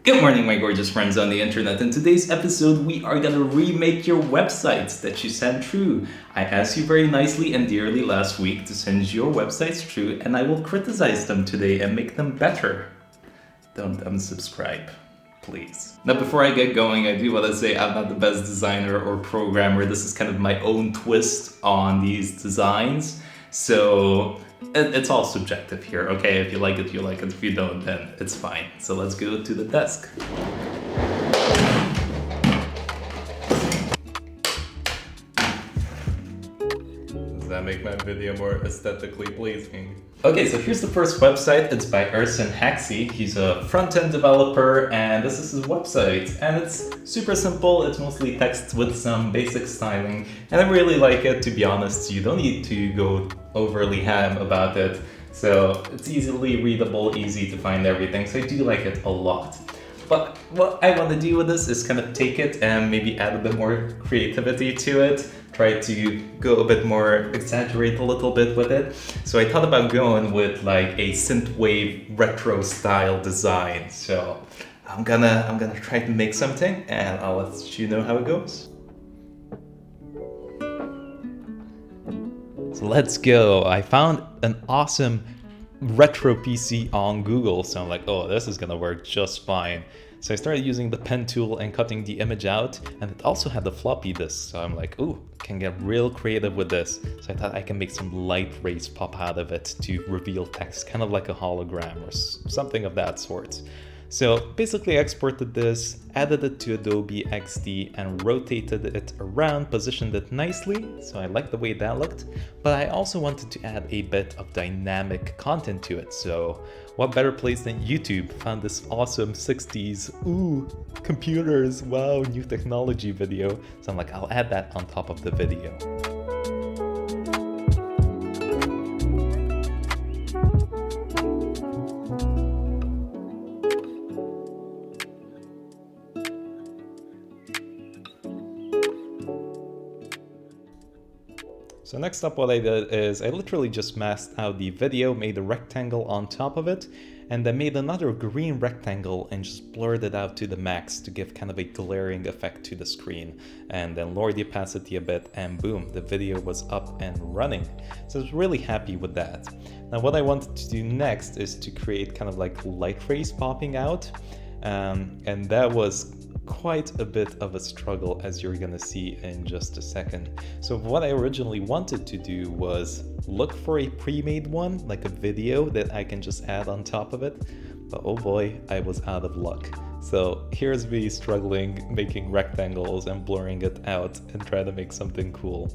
Good morning, my gorgeous friends on the internet. In today's episode, we are gonna remake your websites that you sent through. I asked you very nicely and dearly last week to send your websites through, and I will criticize them today and make them better. Don't unsubscribe, please. Now, before I get going, I do want to say I'm not the best designer or programmer. This is kind of my own twist on these designs. So it's all subjective here, okay? If you like it, you like it. If you don't, then it's fine. So let's go to the desk. Does that make my video more aesthetically pleasing? Okay, so here's the first website. It's by Ersin Haxi. He's a front-end developer, and this is his website. And it's super simple. It's mostly text with some basic styling, and I really like it, to be honest. You don't need to go overly ham about it. So it's easily readable, easy to find everything. So I do like it a lot. But what I want to do with this is kind of take it and maybe add a bit more creativity to it. Try to go a bit more, exaggerate a little bit with it. So I thought about going with like a synthwave retro style design. So I'm gonna try to make something, and I'll let you know how it goes. So let's go. I found an awesome retro PC on Google, so I'm like, oh, this is gonna work just fine. So I started using the pen tool and cutting the image out, and it also had the floppy disk, so I'm like, ooh, can get real creative with this. So I thought I can make some light rays pop out of it to reveal text, kind of like a hologram or something of that sort. So basically I exported this, added it to Adobe XD and rotated it around, positioned it nicely, so I like the way that looked, but I also wanted to add a bit of dynamic content to it, so what better place than YouTube? Found this awesome 60s, ooh, computers, wow, new technology video, so I'm like, I'll add that on top of the video. So next up, what I did is I literally just masked out the video, made a rectangle on top of it, and then made another green rectangle and just blurred it out to the max to give kind of a glaring effect to the screen. And then lowered the opacity a bit, and boom, the video was up and running. So I was really happy with that. Now what I wanted to do next is to create kind of like light rays popping out, and that was quite a bit of a struggle, as you're gonna see in just a second. So what I originally wanted to do was look for a pre-made one, like a video that I can just add on top of it, but oh boy, I was out of luck. So here's me struggling, making rectangles and blurring it out and try to make something cool.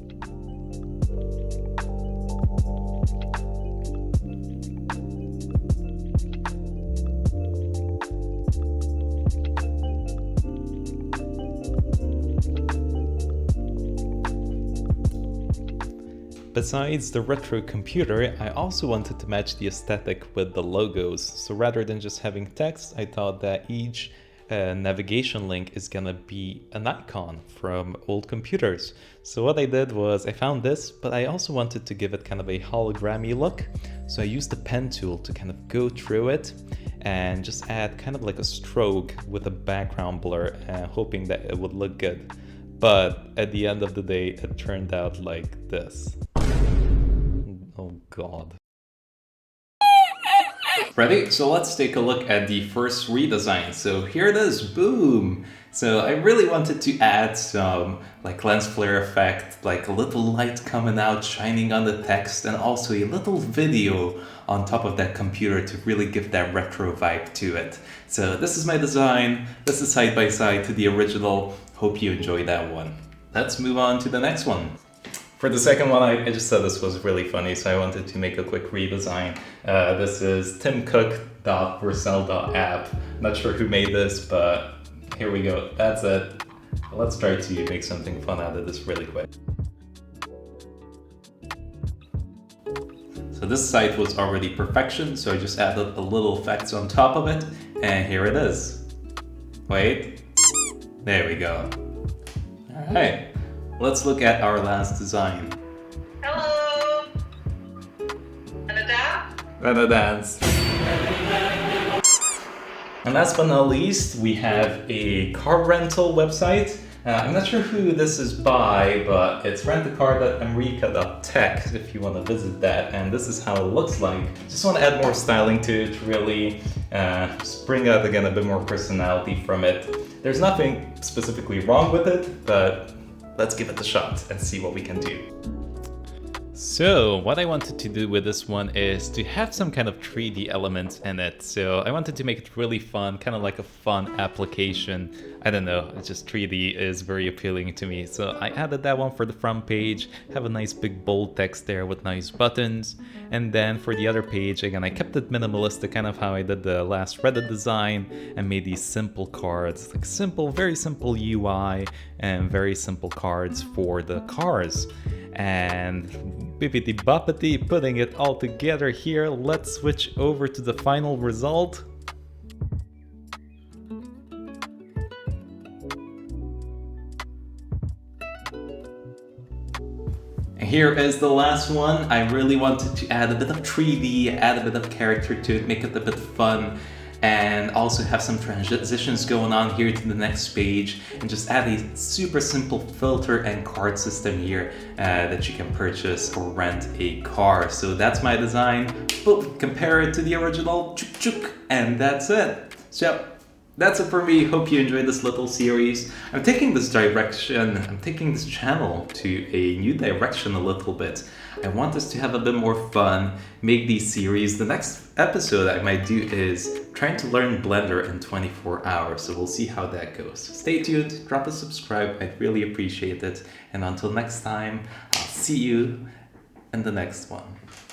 Besides the retro computer, I also wanted to match the aesthetic with the logos. So rather than just having text, I thought that each navigation link is gonna be an icon from old computers. So what I did was I found this, but I also wanted to give it kind of a hologrammy look. So I used the pen tool to kind of go through it and just add kind of like a stroke with a background blur, hoping that it would look good. But at the end of the day, it turned out like this. Oh God. Ready? So let's take a look at the first redesign. So here it is, boom! So I really wanted to add some like lens flare effect, like a little light coming out, shining on the text, and also a little video on top of that computer to really give that retro vibe to it. So this is my design. This is side by side to the original. Hope you enjoyed that one. Let's move on to the next one. For the second one, I just thought this was really funny, so I wanted to make a quick redesign. This is timcook.vercel.app. Not sure who made this, but here we go. That's it. Let's try to make something fun out of this really quick. So this site was already perfection, so I just added a little effects on top of it, and here it is. Wait, there we go. All right. Let's look at our last design. Hello! And a dance? And a dance. And last but not least, we have a car rental website. I'm not sure who this is by, but it's rentacar.america.tech if you want to visit that. And this is how it looks like. Just want to add more styling to it, really. Just bring out, again, a bit more personality from it. There's nothing specifically wrong with it, but let's give it a shot and see what we can do. So what I wanted to do with this one is to have some kind of 3D elements in it. So I wanted to make it really fun, kind of like a fun application. I don't know, it's just 3D is very appealing to me. So I added that one for the front page, have a nice big bold text there with nice buttons. And then for the other page, again, I kept it minimalistic, kind of how I did the last Reddit design, and made these simple cards, like simple, very simple UI and very simple cards for the cars. And bippity boppity, putting it all together here, let's switch over to the final result. And here is the last one. I really wanted to add a bit of 3D, add a bit of character to it, make it a bit fun, and also have some transitions going on here to the next page, and just add a super simple filter and card system here that you can purchase or rent a car. So that's my design. Boom, compare it to the original, chuk chuk, and that's it. So that's it for me. Hope you enjoyed this little series. I'm taking this channel to a new direction a little bit. I want us to have a bit more fun, make these series. The next episode I might do is trying to learn Blender in 24 hours, so we'll see how that goes. Stay tuned, drop a subscribe, I'd really appreciate it. And until next time, I'll see you in the next one.